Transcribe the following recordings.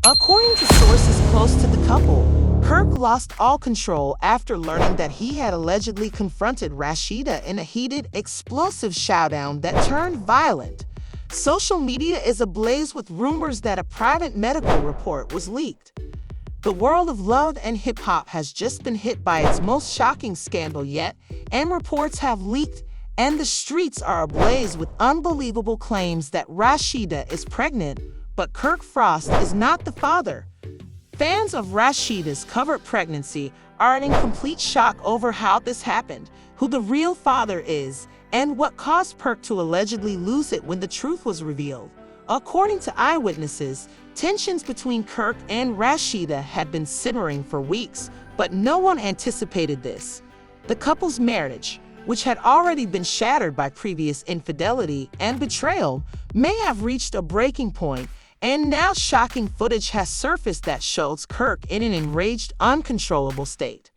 According to sources close to the couple, Kirk lost all control after learning that he had allegedly confronted Rasheeda in a heated, explosive showdown that turned violent. Social media is ablaze with rumors that a private medical report was leaked. The world of love and hip-hop has just been hit by its most shocking scandal yet, and reports have leaked, and the streets are ablaze with unbelievable claims that Rasheeda is pregnant, but Kirk Frost is not the father. Fans of Rasheeda's covered pregnancy are in complete shock over how this happened, who the real father is, and what caused Kirk to allegedly lose it when the truth was revealed. According to eyewitnesses, tensions between Kirk and Rasheeda had been simmering for weeks, but no one anticipated this. The couple's marriage, which had already been shattered by previous infidelity and betrayal, may have reached a breaking point, and now shocking footage has surfaced that shows Kirk in an enraged, uncontrollable state.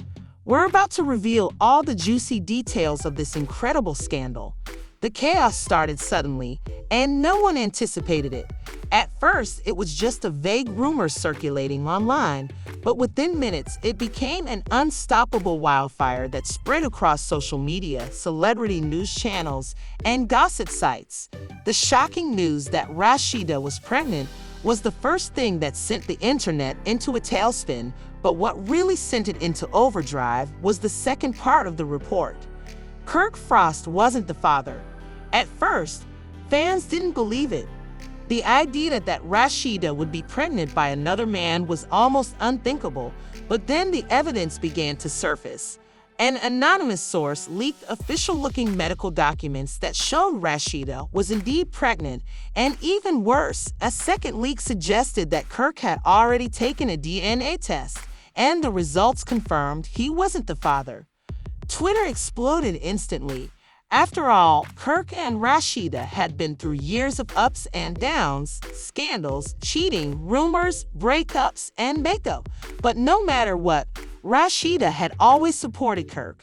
We're about to reveal all the juicy details of this incredible scandal. The chaos started suddenly, and no one anticipated it. At first, it was just a vague rumor circulating online, but within minutes, it became an unstoppable wildfire that spread across social media, celebrity news channels, and gossip sites. The shocking news that Rasheeda was pregnant was the first thing that sent the internet into a tailspin, but what really sent it into overdrive was the second part of the report. Kirk Frost wasn't the father. At first, fans didn't believe it. The idea that Rasheeda would be pregnant by another man was almost unthinkable, but then the evidence began to surface. An anonymous source leaked official-looking medical documents that showed Rasheeda was indeed pregnant, and even worse, a second leak suggested that Kirk had already taken a DNA test, and the results confirmed he wasn't the father. Twitter exploded instantly. After all, Kirk and Rasheeda had been through years of ups and downs, scandals, cheating, rumors, breakups, and makeup. But no matter what, Rasheeda had always supported Kirk.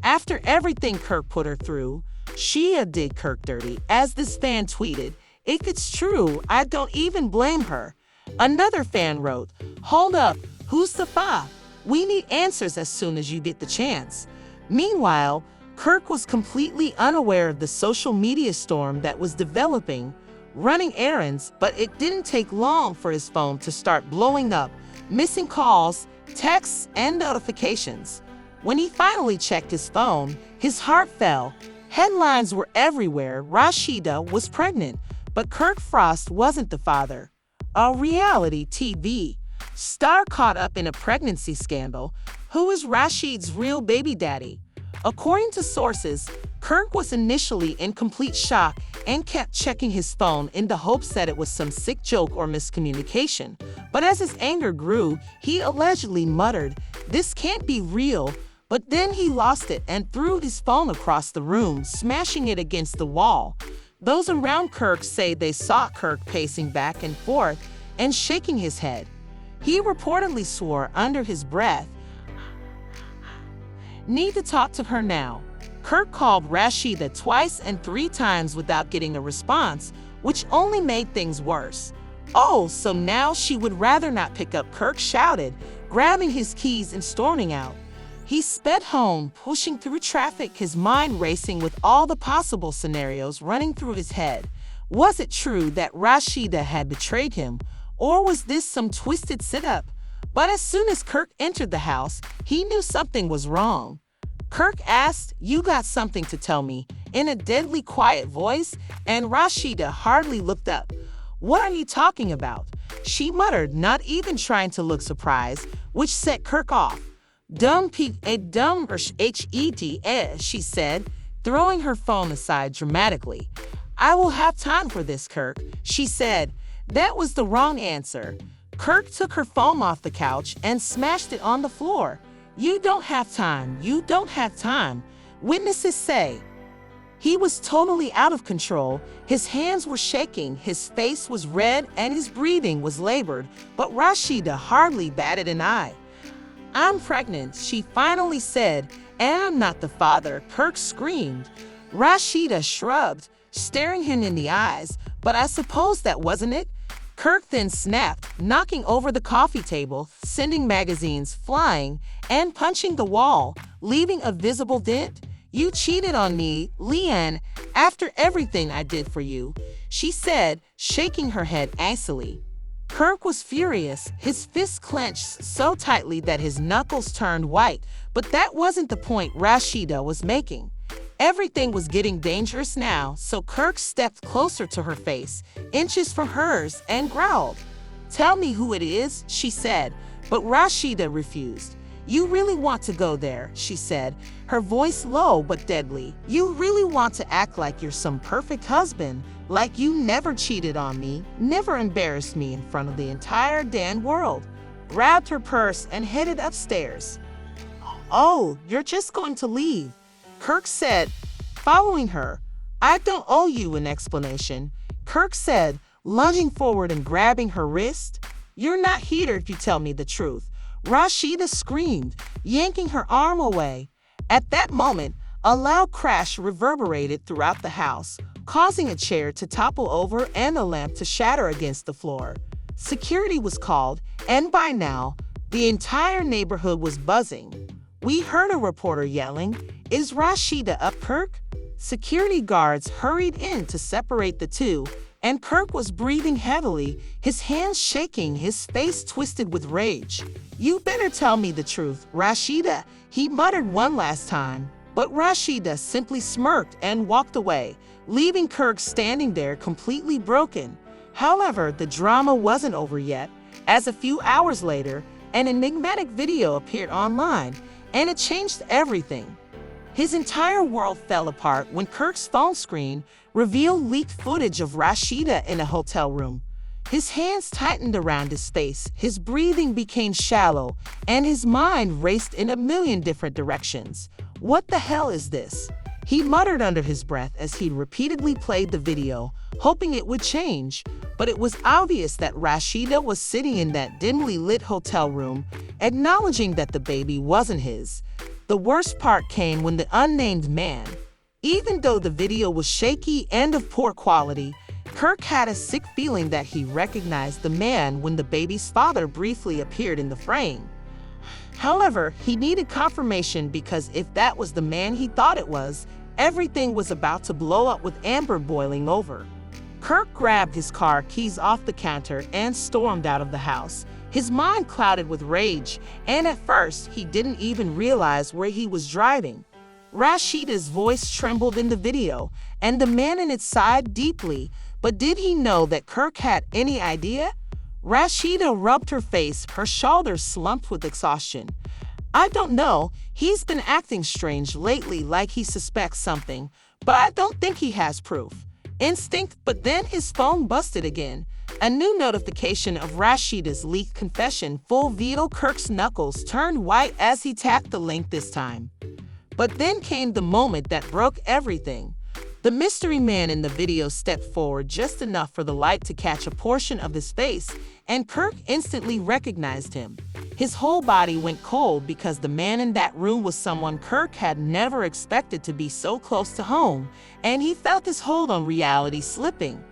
After everything Kirk put her through, Shia did Kirk dirty. As this fan tweeted, "If it's true, I don't even blame her." Another fan wrote, "Hold up, who's the fa? We need answers as soon as you get the chance." Meanwhile, Kirk was completely unaware of the social media storm that was developing, running errands, but it didn't take long for his phone to start blowing up, missing calls, texts, and notifications. When he finally checked his phone, his heart fell. Headlines were everywhere. Rasheeda was pregnant, but Kirk Frost wasn't the father. A reality TV star caught up in a pregnancy scandal. Who is Rasheed's real baby daddy? According to sources, Kirk was initially in complete shock and kept checking his phone in the hopes that it was some sick joke or miscommunication. But as his anger grew, he allegedly muttered, "This can't be real." But then he lost it and threw his phone across the room, smashing it against the wall. Those around Kirk say they saw Kirk pacing back and forth and shaking his head. He reportedly swore under his breath, "Need to talk to her now." Kirk called Rasheeda twice and 3 times without getting a response, which only made things worse. "Oh, so now she would rather not pick up," Kirk shouted, grabbing his keys and storming out. He sped home, pushing through traffic, his mind racing with all the possible scenarios running through his head. Was it true that Rasheeda had betrayed him, or was this some twisted setup? But as soon as Kirk entered the house, he knew something was wrong. Kirk asked, "You got something to tell me?" in a deadly quiet voice, and Rasheeda hardly looked up. "What are you talking about?" she muttered, not even trying to look surprised, which set Kirk off. "Dumb H-E-D, she said, throwing her phone aside dramatically. "I will have time for this, Kirk," she said. That was the wrong answer. Kirk took her phone off the couch and smashed it on the floor. "You don't have time. You don't have time," witnesses say. He was totally out of control. His hands were shaking, his face was red, and his breathing was labored, but Rasheeda hardly batted an eye. "I'm pregnant," she finally said, "and I'm not the father," Kirk screamed. Rasheeda shrugged, staring him in the eyes. "But I suppose that wasn't it?" Kirk then snapped, knocking over the coffee table, sending magazines flying, and punching the wall, leaving a visible dent. "You cheated on me, Leanne, after everything I did for you," she said, shaking her head icily. Kirk was furious, his fists clenched so tightly that his knuckles turned white, but that wasn't the point Rasheeda was making. Everything was getting dangerous now, so Kirk stepped closer to her face, inches from hers, and growled. "Tell me who it is," she said, but Rasheeda refused. "You really want to go there," she said, her voice low but deadly. "You really want to act like you're some perfect husband, like you never cheated on me, never embarrassed me in front of the entire damn world." Grabbed her purse and headed upstairs. "Oh, you're just going to leave," Kirk said, following her. "I don't owe you an explanation," Kirk said, lunging forward and grabbing her wrist. "You're not here if you tell me the truth," Rasheeda screamed, yanking her arm away. At that moment, a loud crash reverberated throughout the house, causing a chair to topple over and a lamp to shatter against the floor. Security was called, and by now, the entire neighborhood was buzzing. "We heard a reporter yelling, 'Is Rasheeda up, Kirk?'" Security guards hurried in to separate the two, and Kirk was breathing heavily, his hands shaking, his face twisted with rage. "You better tell me the truth, Rasheeda," he muttered one last time. But Rasheeda simply smirked and walked away, leaving Kirk standing there completely broken. However, the drama wasn't over yet, as a few hours later, an enigmatic video appeared online, and it changed everything. His entire world fell apart when Kirk's phone screen revealed leaked footage of Rasheeda in a hotel room. His hands tightened around his face, his breathing became shallow, and his mind raced in a million different directions. "What the hell is this?" he muttered under his breath as he repeatedly played the video, hoping it would change. But it was obvious that Rasheeda was sitting in that dimly lit hotel room, acknowledging that the baby wasn't his. The worst part came when the unnamed man. Even though the video was shaky and of poor quality, Kirk had a sick feeling that he recognized the man when the baby's father briefly appeared in the frame. However, he needed confirmation because if that was the man he thought it was, everything was about to blow up with Amber boiling over. Kirk grabbed his car keys off the counter and stormed out of the house, his mind clouded with rage, and at first he didn't even realize where he was driving. Rasheeda's voice trembled in the video, and the man in it sighed deeply, but did he know that Kirk had any idea? Rasheeda rubbed her face, her shoulders slumped with exhaustion. "I don't know, he's been acting strange lately, like he suspects something, but I don't think he has proof." Instinct, but then his phone busted again. A new notification of Rasheeda's leaked confession full veto. Kirk's knuckles turned white as he tapped the link this time. But then came the moment that broke everything. The mystery man in the video stepped forward just enough for the light to catch a portion of his face, and Kirk instantly recognized him. His whole body went cold because the man in that room was someone Kirk had never expected to be so close to home, and he felt his hold on reality slipping.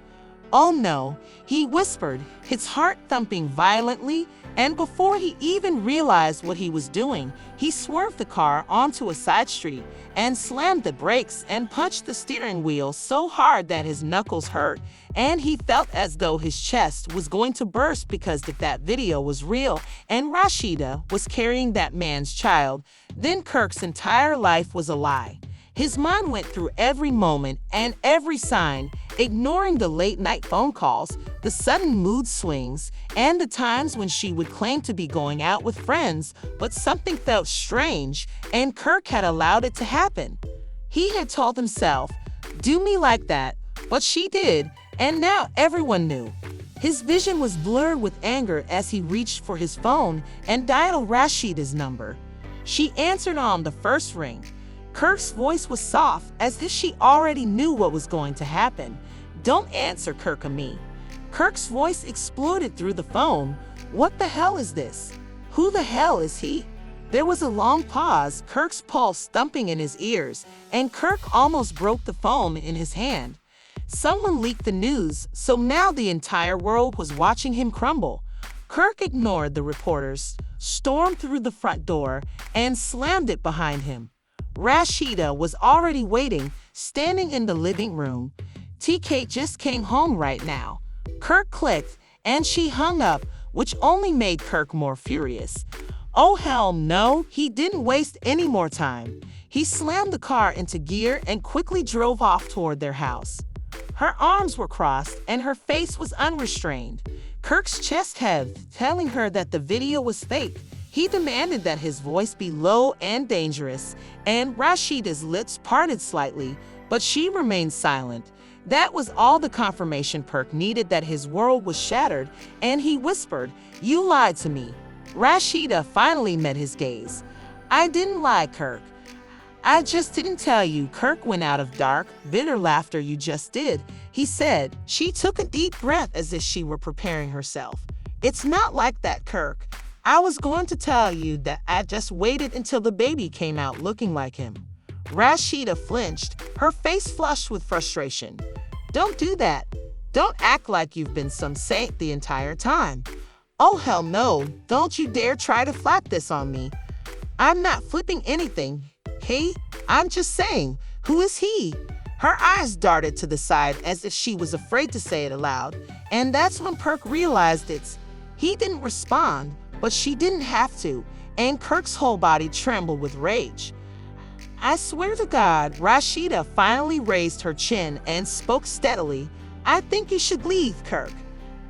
"Oh no," he whispered, his heart thumping violently, and before he even realized what he was doing, he swerved the car onto a side street and slammed the brakes and punched the steering wheel so hard that his knuckles hurt, and he felt as though his chest was going to burst because if that video was real and Rasheeda was carrying that man's child, then Kirk's entire life was a lie. His mind went through every moment and every sign, ignoring the late-night phone calls, the sudden mood swings, and the times when she would claim to be going out with friends, but something felt strange, and Kirk had allowed it to happen. He had told himself, "Do me like that," but she did, and now everyone knew. His vision was blurred with anger as he reached for his phone and dialed Rasheeda's number. She answered on the first ring. Kirk's voice was soft, as if she already knew what was going to happen. "Don't answer, Kirk-a-me." Kirk's voice exploded through the phone. "What the hell is this? Who the hell is he?" There was a long pause, Kirk's pulse thumping in his ears, and Kirk almost broke the phone in his hand. Someone leaked the news, so now the entire world was watching him crumble. Kirk ignored the reporters, stormed through the front door, and slammed it behind him. Rasheeda was already waiting, standing in the living room. TK just came home right now. Kirk clicked, and she hung up, which only made Kirk more furious. Oh hell no, he didn't waste any more time. He slammed the car into gear and quickly drove off toward their house. Her arms were crossed and her face was unrestrained. Kirk's chest heaved, telling her that the video was fake. He demanded that his voice be low and dangerous, and Rasheeda's lips parted slightly, but she remained silent. That was all the confirmation Kirk needed that his world was shattered, and he whispered, "You lied to me." Rasheeda finally met his gaze. "I didn't lie, Kirk. I just didn't tell you." Kirk went out of dark, bitter laughter. "You just did," he said. She took a deep breath as if she were preparing herself. "It's not like that, Kirk. I was going to tell you that I just waited until the baby came out looking like him." Rasheeda flinched, her face flushed with frustration. "Don't do that. Don't act like you've been some saint the entire time." "Oh hell no, don't you dare try to flap this on me. I'm not flipping anything. Hey, I'm just saying, who is he?" Her eyes darted to the side as if she was afraid to say it aloud, and that's when Kirk realized it's. He didn't respond, but she didn't have to, and Kirk's whole body trembled with rage. "I swear to God," Rasheeda finally raised her chin and spoke steadily, "I think you should leave, Kirk."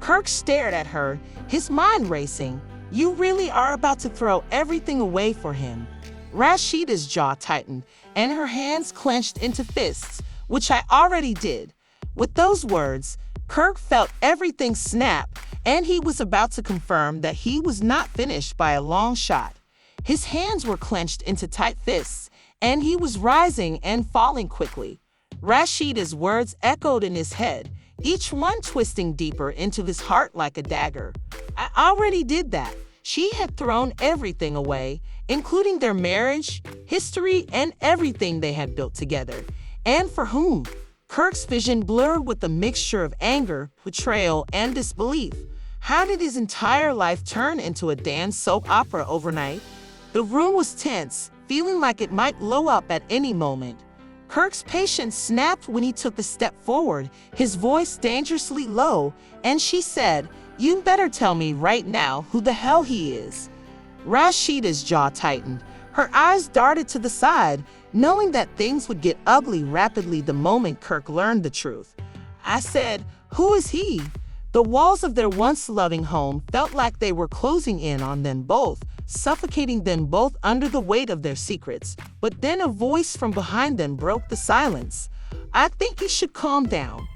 Kirk stared at her, his mind racing. "You really are about to throw everything away for him?" Rasheeda's jaw tightened, and her hands clenched into fists, which I already did. With those words, Kirk felt everything snap, and he was about to confirm that he was not finished by a long shot. His hands were clenched into tight fists, and he was rising and falling quickly. Rasheeda's words echoed in his head, each one twisting deeper into his heart like a dagger. I already did that. She had thrown everything away, including their marriage, history, and everything they had built together. And for whom? Kirk's vision blurred with a mixture of anger, betrayal, and disbelief. How did his entire life turn into a damn soap opera overnight? The room was tense, feeling like it might blow up at any moment. Kirk's patience snapped when he took a step forward, his voice dangerously low, and she said, "You better tell me right now who the hell he is." Rasheeda's jaw tightened. Her eyes darted to the side, knowing that things would get ugly rapidly the moment Kirk learned the truth. "I said, who is he?" The walls of their once loving home felt like they were closing in on them both, suffocating them both under the weight of their secrets. But then a voice from behind them broke the silence. "I think you should calm down."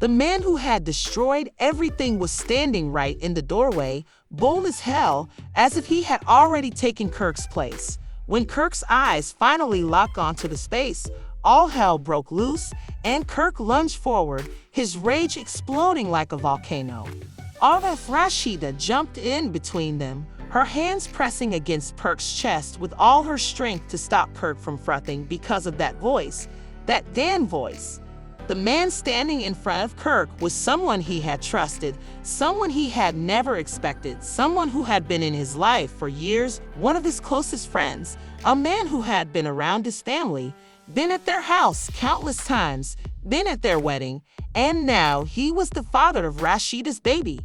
The man who had destroyed everything was standing right in the doorway, bold as hell, as if he had already taken Kirk's place. When Kirk's eyes finally locked onto the space, all hell broke loose, and Kirk lunged forward, his rage exploding like a volcano. Rasheeda jumped in between them, her hands pressing against Kirk's chest with all her strength to stop Kirk from frothing because of that voice, that damn voice. The man standing in front of Kirk was someone he had trusted, someone he had never expected, someone who had been in his life for years, one of his closest friends, a man who had been around his family, been at their house countless times, been at their wedding, and now he was the father of Rasheeda's baby.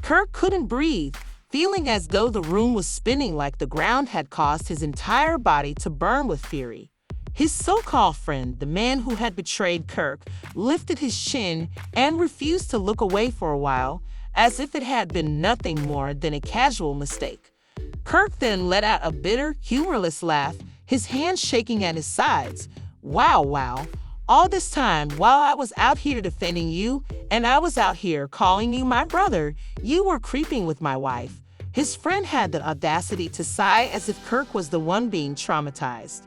Kirk couldn't breathe, feeling as though the room was spinning like the ground had caused his entire body to burn with fury. His so-called friend, the man who had betrayed Kirk, lifted his chin and refused to look away for a while, as if it had been nothing more than a casual mistake. Kirk then let out a bitter, humorless laugh, his hands shaking at his sides. Wow. All this time, while I was out here defending you, and I was out here calling you my brother, you were creeping with my wife." His friend had the audacity to sigh as if Kirk was the one being traumatized.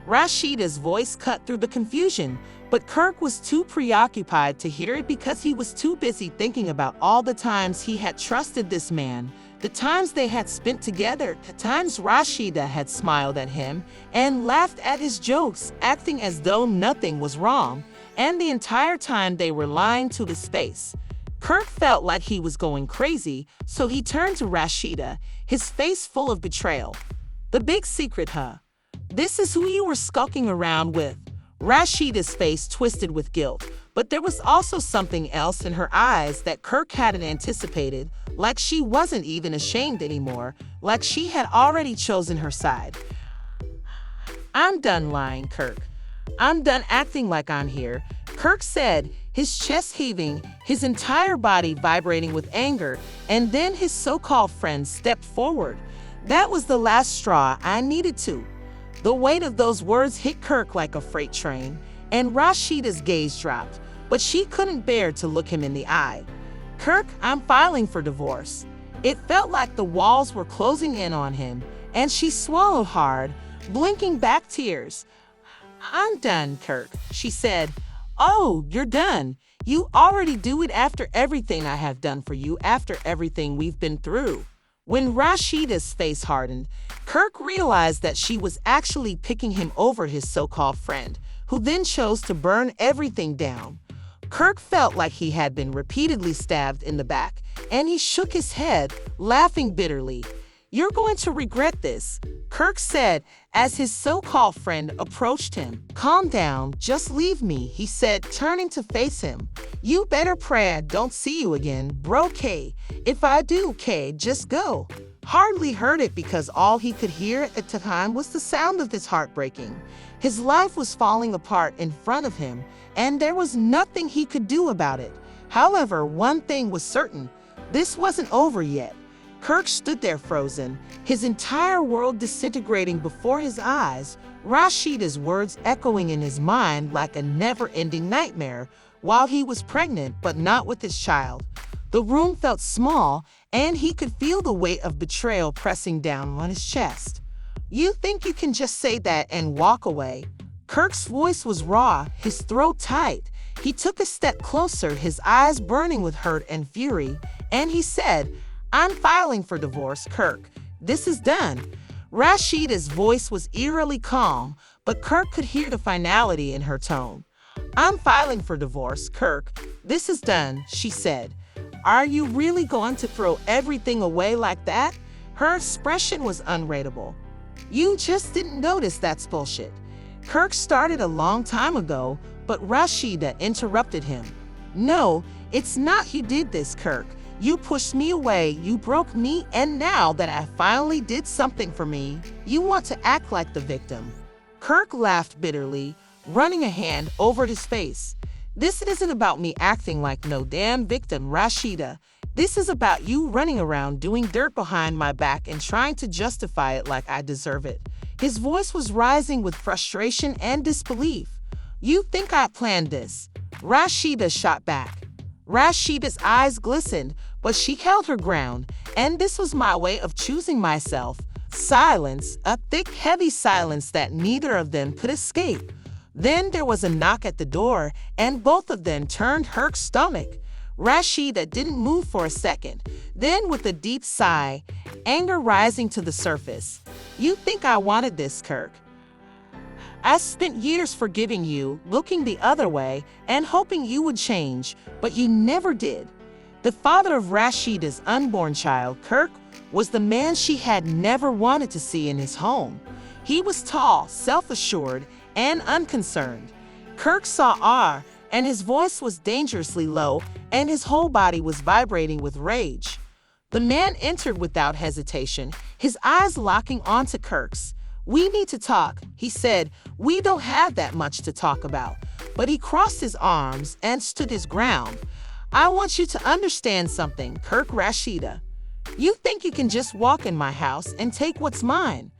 Rasheeda's voice cut through the confusion, but Kirk was too preoccupied to hear it because he was too busy thinking about all the times he had trusted this man, the times they had spent together, the times Rasheeda had smiled at him and laughed at his jokes, acting as though nothing was wrong. and the entire time they were lying to his face. Kirk felt like he was going crazy, so he turned to Rasheeda, his face full of betrayal. "The big secret, huh? This is who you were skulking around with." Rasheeda's face twisted with guilt, but there was also something else in her eyes that Kirk hadn't anticipated, like she wasn't even ashamed anymore, like she had already chosen her side. "I'm done lying, Kirk. I'm done acting like I'm here," Kirk said, his chest heaving, his entire body vibrating with anger, and then his so-called friend stepped forward. "That was the last straw. I needed to." The weight of those words hit Kirk like a freight train, and Rasheeda's gaze dropped, but she couldn't bear to look him in the eye. "Kirk, I'm filing for divorce." It felt like the walls were closing in on him, and she swallowed hard, blinking back tears. "I'm done, Kirk," she said. "Oh, you're done. You already do it after everything I have done for you, after everything we've been through." When Rasheeda's face hardened, Kirk realized that she was actually picking him over his so-called friend, who then chose to burn everything down. Kirk felt like he had been repeatedly stabbed in the back, and he shook his head, laughing bitterly. "You're going to regret this," Kirk said as his so-called friend approached him. "Calm down, just leave me," he said, turning to face him. "You better pray I don't see you again, bro, K. If I do, K, just go." Hardly heard it because all he could hear at the time was the sound of his heart breaking. His life was falling apart in front of him, and there was nothing he could do about it. However, one thing was certain: this wasn't over yet. Kirk stood there frozen, his entire world disintegrating before his eyes, Rasheeda's words echoing in his mind like a never-ending nightmare, while he was pregnant but not with his child. The room felt small, and he could feel the weight of betrayal pressing down on his chest. "You think you can just say that and walk away?" Kirk's voice was raw, his throat tight. He took a step closer, his eyes burning with hurt and fury, and he said, "I'm filing for divorce, Kirk. This is done." Rasheeda's voice was eerily calm, but Kirk could hear the finality in her tone. "I'm filing for divorce, Kirk. This is done," she said. "Are you really going to throw everything away like that?" Her expression was unreadable. "You just didn't notice that's bullshit." Kirk started a long time ago, but Rasheeda interrupted him. "No, it's not you did this, Kirk. You pushed me away, you broke me, and now that I finally did something for me, you want to act like the victim." Kirk laughed bitterly, running a hand over his face. "This isn't about me acting like no damn victim, Rasheeda. This is about you running around doing dirt behind my back and trying to justify it like I deserve it." His voice was rising with frustration and disbelief. "You think I planned this?" Rasheeda shot back. Rasheeda's eyes glistened, but she held her ground, and this was my way of choosing myself. Silence, a thick, heavy silence that neither of them could escape. Then there was a knock at the door, and both of them turned Kirk's stomach. Rasheeda didn't move for a second. Then, with a deep sigh, anger rising to the surface, "You think I wanted this, Kirk? I spent years forgiving you, looking the other way, and hoping you would change, but you never did." The father of Rasheeda's unborn child, Kirk, was the man she had never wanted to see in his home. He was tall, self-assured, and unconcerned. Kirk saw R, and his voice was dangerously low, and his whole body was vibrating with rage. The man entered without hesitation, his eyes locking onto Kirk's. "We need to talk," he said. "We don't have that much to talk about." But he crossed his arms and stood his ground. "I want you to understand something, Kirk Rasheeda. You think you can just walk in my house and take what's mine.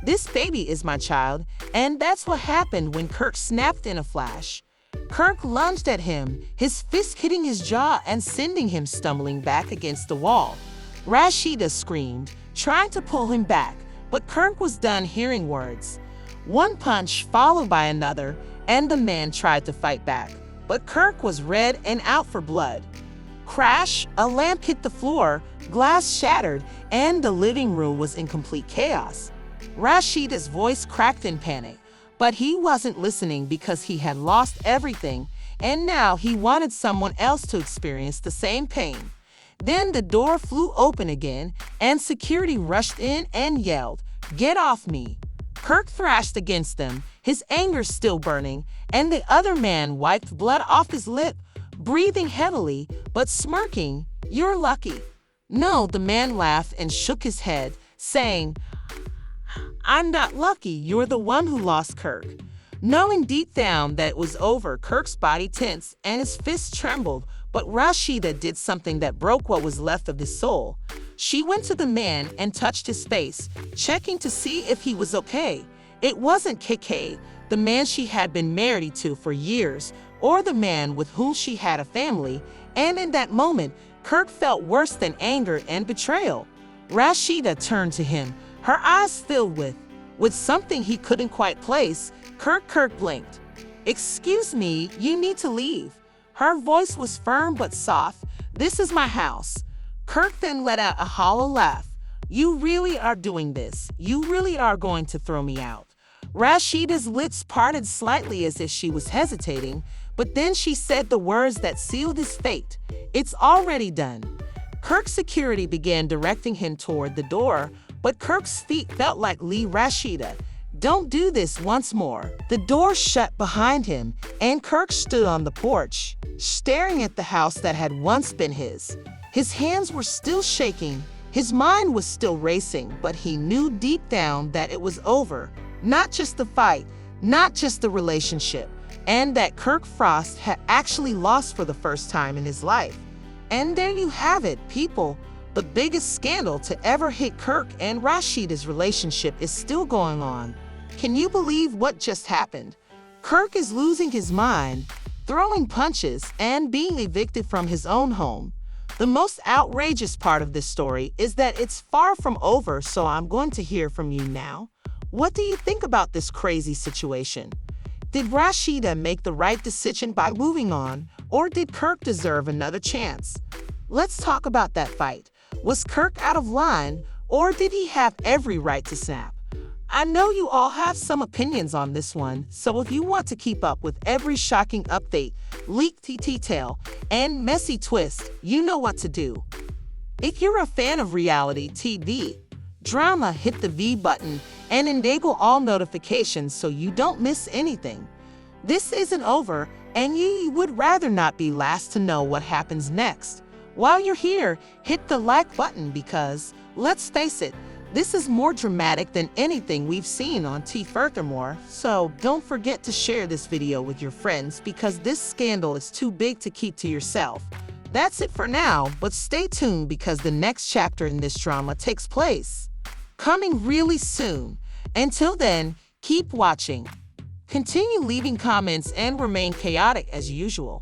This baby is my child, and that's what happened when Kirk snapped in a flash." Kirk lunged at him, his fist hitting his jaw and sending him stumbling back against the wall. Rasheeda screamed, trying to pull him back, but Kirk was done hearing words. One punch followed by another, and the man tried to fight back, but Kirk was red and out for blood. Crash! A lamp hit the floor, glass shattered, and the living room was in complete chaos. Rasheeda's voice cracked in panic, but he wasn't listening because he had lost everything. and now he wanted someone else to experience the same pain. Then the door flew open again, and security rushed in and yelled, "Get off me!" Kirk thrashed against them, his anger still burning, and the other man wiped blood off his lip, breathing heavily but smirking. "You're lucky." "No," the man laughed and shook his head, saying, "I'm not lucky, you're the one who lost Kirk." Knowing deep down that it was over, Kirk's body tensed and his fists trembled, but Rasheeda did something that broke what was left of his soul. She went to the man and touched his face, checking to see if he was okay. It wasn't KK, the man she had been married to for years, or the man with whom she had a family, and in that moment, Kirk felt worse than anger and betrayal. Rasheeda turned to him, her eyes filled with something he couldn't quite place. Kirk blinked. "Excuse me, you need to leave." Her voice was firm but soft. "This is my house." Kirk then let out a hollow laugh. "You really are doing this? You really are going to throw me out?" Rasheeda's lips parted slightly as if she was hesitating, but then she said the words that sealed his fate. "It's already done." Kirk's security began directing him toward the door, but Kirk's feet felt like Lee. "Rasheeda, don't do this once more." The door shut behind him, and Kirk stood on the porch, staring at the house that had once been his. His hands were still shaking, his mind was still racing, but he knew deep down that it was over. Not just the fight, not just the relationship, and that Kirk Frost had actually lost for the first time in his life. And there you have it, people. The biggest scandal to ever hit Kirk and Rasheeda's relationship is still going on. Can you believe what just happened? Kirk is losing his mind, throwing punches, and being evicted from his own home. The most outrageous part of this story is that it's far from over, so I'm going to hear from you now. What do you think about this crazy situation? Did Rasheeda make the right decision by moving on, or did Kirk deserve another chance? Let's talk about that fight. Was Kirk out of line, or did he have every right to snap? I know you all have some opinions on this one, so if you want to keep up with every shocking update, leaked detail, and messy twist, you know what to do. If you're a fan of reality TV drama, hit the V button and enable all notifications so you don't miss anything. This isn't over, and you would rather not be last to know what happens next. While you're here, hit the like button because, let's face it, this is more dramatic than anything we've seen on TV. Furthermore, so don't forget to share this video with your friends because this scandal is too big to keep to yourself. That's it for now, but stay tuned because the next chapter in this drama takes place coming really soon. Until then, keep watching. Continue leaving comments and remain chaotic as usual.